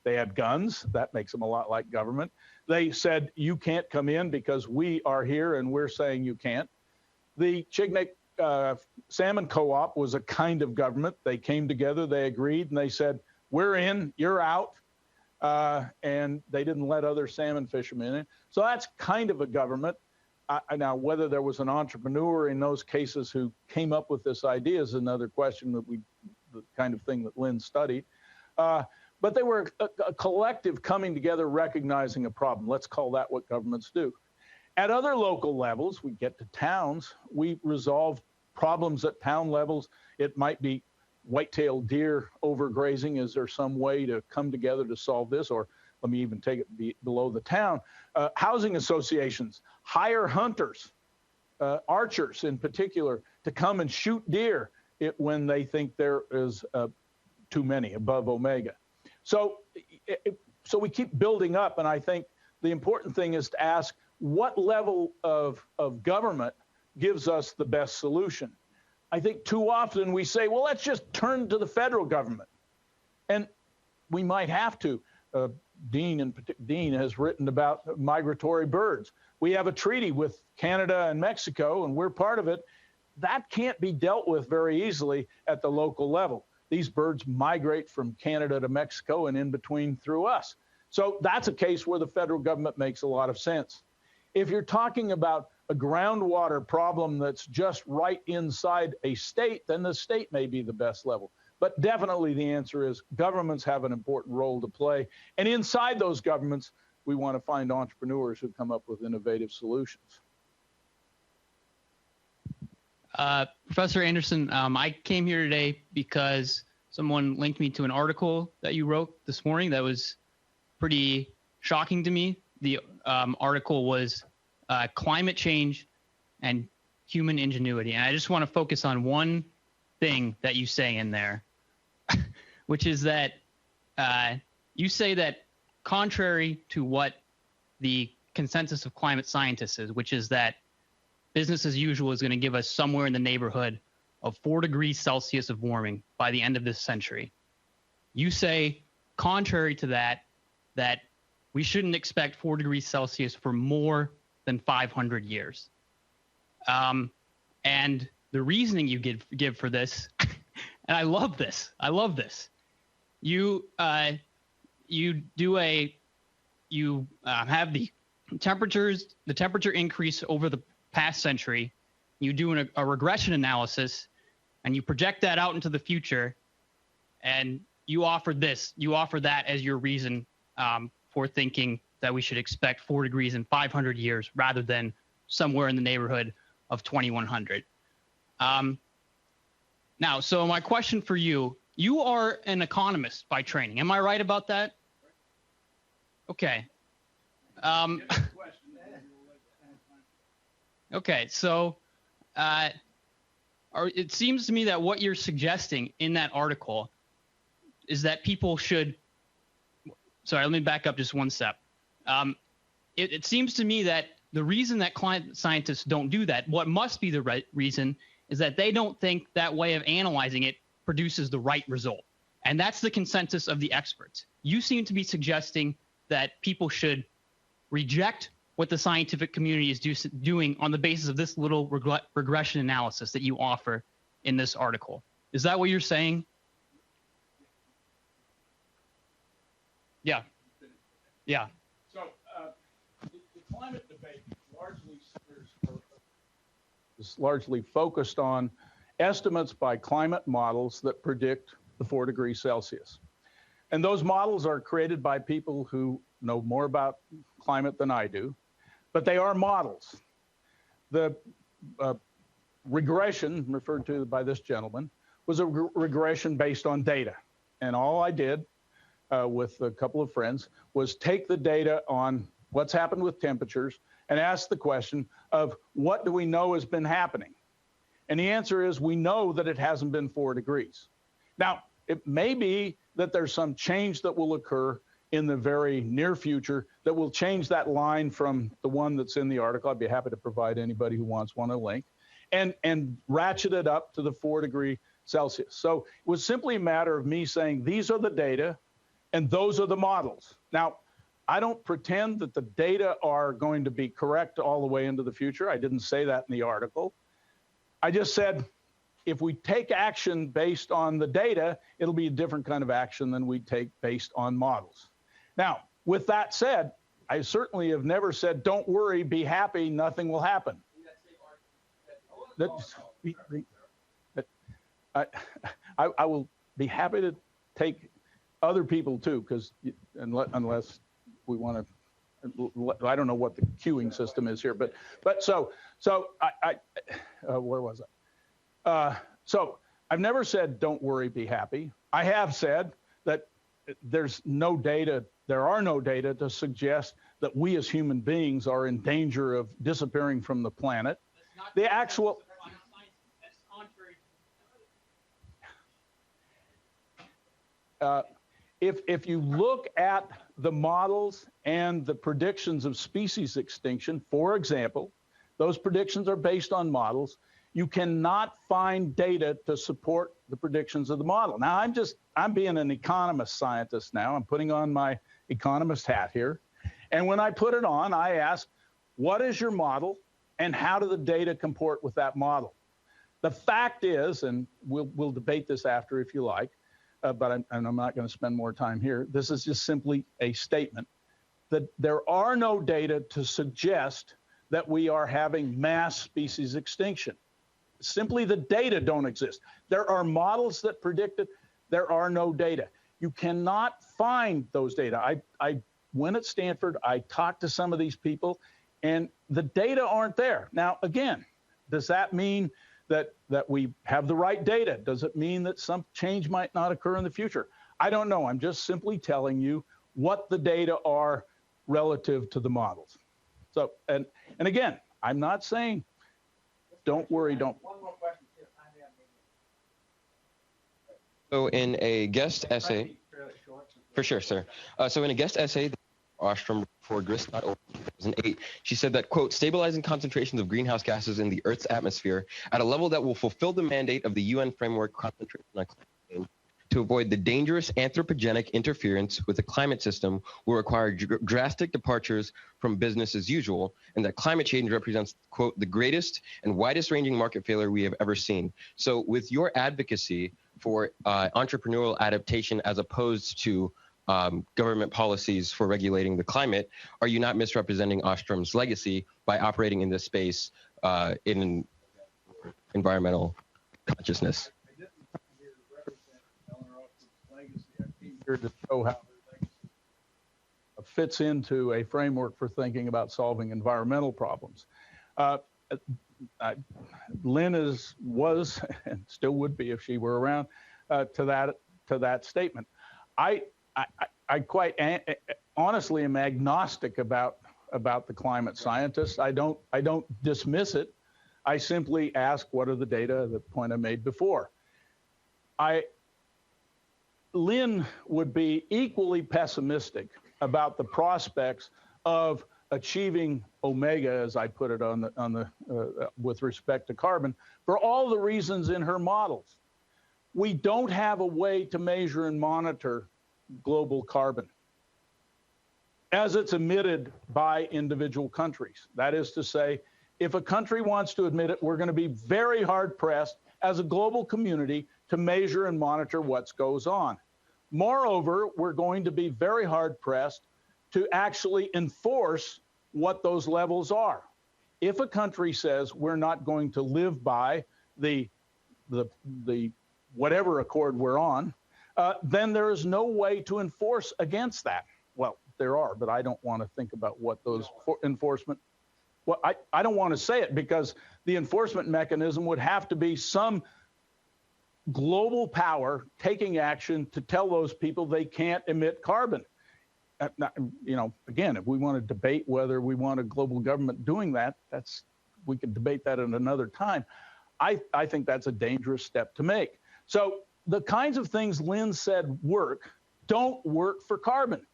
They had guns. That makes them a lot like government. They said, you can't come in because we are here and we're saying you can't. The Chignik Salmon Co-op was a kind of government. They came together, they agreed, and they said, we're in, you're out. And they didn't let other salmon fishermen in. So that's kind of a government. Now, whether there was an entrepreneur in those cases who came up with this idea is another question that the kind of thing that Lynn studied. But they were a collective coming together, recognizing a problem. Let's call that what governments do. At other local levels, we get to towns, we resolve problems at town levels. It might be white-tailed deer overgrazing. Is there some way to come together to solve this? Or let me even take it below the town. Housing associations hire hunters, archers in particular, to come and shoot deer when they think there is too many, above omega. So we keep building up, and I think the important thing is to ask what level of government gives us the best solution. I think too often we say, well, let's just turn to the federal government. And we might have to. Dean has written about migratory birds. We have a treaty with Canada and Mexico, and we're part of it. That can't be dealt with very easily at the local level. These birds migrate from Canada to Mexico and in between through us. So that's a case where the federal government makes a lot of sense. If you're talking about a groundwater problem that's just right inside a state, then the state may be the best level. But definitely the answer is governments have an important role to play. And inside those governments, we want to find entrepreneurs who come up with innovative solutions. Professor Anderson, I came here today because someone linked me to an article that you wrote this morning that was pretty shocking to me. The article was climate change and human ingenuity. And I just want to focus on one thing that you say in there, which is that you say that contrary to what the consensus of climate scientists is, which is that business as usual is going to give us somewhere in the neighborhood of 4 degrees Celsius of warming by the end of this century. You say, contrary to that, that we shouldn't expect 4 degrees Celsius for more than 500 years. And the reasoning you give for this, and I love this. You have the temperature increase over the past century. You do a regression analysis, and you project that out into the future, and you offer that as your reason for thinking that we should expect 4 degrees in 500 years rather than somewhere in the neighborhood of 2100. Now, so my question for you, you are an economist by training. Am I right about that? Okay. Okay, so it seems to me that what you're suggesting in that article is that people should, sorry, let me back up just one step. It seems to me that the reason that climate scientists don't do that, what must be the right reason, is that they don't think that way of analyzing it produces the right result. And that's the consensus of the experts. You seem to be suggesting that people should reject what the scientific community is doing on the basis of this little regression analysis that you offer in this article. Is that what you're saying? Yeah. Yeah. So the climate debate is largely focused on estimates by climate models that predict the 4 degrees Celsius. And those models are created by people who know more about climate than I do, but they are models. The regression referred to by this gentleman was a regression based on data. And all I did with a couple of friends was take the data on what's happened with temperatures and ask the question of what do we know has been happening? And the answer is we know that it hasn't been 4 degrees. Now, it may be that there's some change that will occur in the very near future that will change that line from the one that's in the article. I'd be happy to provide anybody who wants one a link, and ratchet it up to the 4 degree Celsius. So it was simply a matter of me saying, these are the data and those are the models. Now, I don't pretend that the data are going to be correct all the way into the future. I didn't say that in the article. I just said, if we take action based on the data, it'll be a different kind of action than we take based on models. Now, with that said, I certainly have never said, don't worry, be happy, nothing will happen. I will be happy to take other people too, because unless we want to, I don't know what the queuing system is here, but so where was I? So I've never said, don't worry, be happy. I have said that there's no data, there are no data to suggest that we as human beings are in danger of disappearing from the planet. The actual, if you look at the models and the predictions of species extinction, for example, those predictions are based on models. You cannot find data to support the predictions of the model. Now, I'm being an economist scientist now. I'm putting on my economist hat here. And when I put it on, I ask, what is your model and how do the data comport with that model? The fact is, and we'll debate this after if you like, but I'm not going to spend more time here. This is just simply a statement that there are no data to suggest that we are having mass species extinction. Simply the data don't exist. There are models that predict it. There are no data. You cannot find those data. I went at Stanford, I talked to some of these people, and the data aren't there. Now, again, does that mean that we have the right data? Does it mean that some change might not occur in the future? I don't know. I'm just simply telling you what the data are relative to the models. So, and again, I'm not saying, don't worry, don't. One more question. So in a guest essay, for sure, sir. So in a guest essay, Ostrom for Grist.org in 2008, she said that, quote, stabilizing concentrations of greenhouse gases in the Earth's atmosphere at a level that will fulfill the mandate of the UN framework concentration on climate change to avoid the dangerous anthropogenic interference with the climate system will require drastic departures from business as usual, and that climate change represents, quote, the greatest and widest ranging market failure we have ever seen. So with your advocacy for entrepreneurial adaptation as opposed to government policies for regulating the climate, are you not misrepresenting Ostrom's legacy by operating in this space in environmental consciousness? I didn't come here to represent Elinor Ostrom's legacy. I came here to show how her legacy fits into a framework for thinking about solving environmental problems. Lynn was and still would be if she were around to that statement. I quite honestly am agnostic about the climate scientists. I don't dismiss it. I simply ask, what are the data? The point I made before. Lynn would be equally pessimistic about the prospects of achieving omega, as I put it with respect to carbon, for all the reasons in her models. We don't have a way to measure and monitor global carbon as it's emitted by individual countries. That is to say, if a country wants to admit it, we're going to be very hard pressed as a global community to measure and monitor what goes on. Moreover, we're going to be very hard pressed to actually enforce what those levels are. If a country says we're not going to live by the whatever accord we're on, then there is no way to enforce against that. Well, there are, but I don't want to think about what those enforcement. Well, I don't want to say it because the enforcement mechanism would have to be some global power taking action to tell those people they can't emit carbon. Again, if we want to debate whether we want a global government doing that, we could debate that at another time. I think that's a dangerous step to make. So the kinds of things Lynn said don't work for carbon.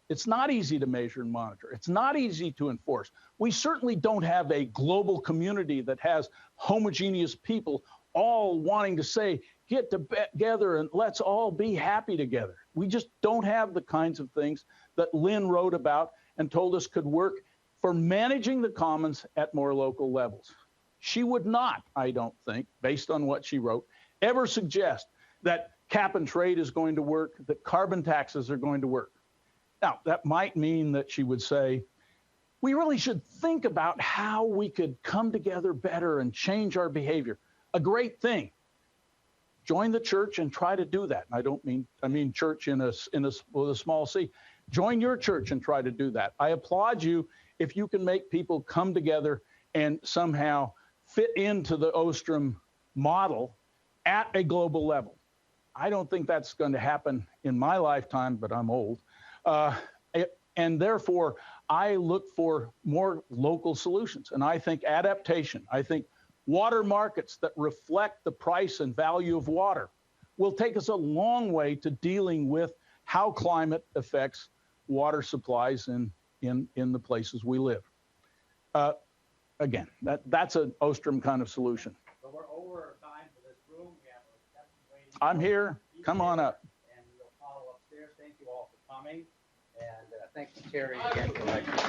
It's not easy to measure and monitor. It's not easy to enforce. We certainly don't have a global community that has homogeneous people all wanting to say, get together and let's all be happy together. We just don't have the kinds of things that Lynn wrote about and told us could work for managing the commons at more local levels. She would not, I don't think, based on what she wrote, ever suggest that cap and trade is going to work, that carbon taxes are going to work. Now, that might mean that she would say, we really should think about how we could come together better and change our behavior. A great thing. Join the church and try to do that. I mean church with a small c. Join your church and try to do that. I applaud you if you can make people come together and somehow fit into the Ostrom model at a global level. I don't think that's going to happen in my lifetime, but I'm old. And therefore, I look for more local solutions. And I think adaptation, I think water markets that reflect the price and value of water will take us a long way to dealing with how climate affects water supplies in the places we live. Again, that's an Ostrom kind of solution. So we're over time for this room. We have a reception waiting. I'm here. Come on up. And we'll follow upstairs. Thank you all for coming. And thank you, Terry, again for lecturing.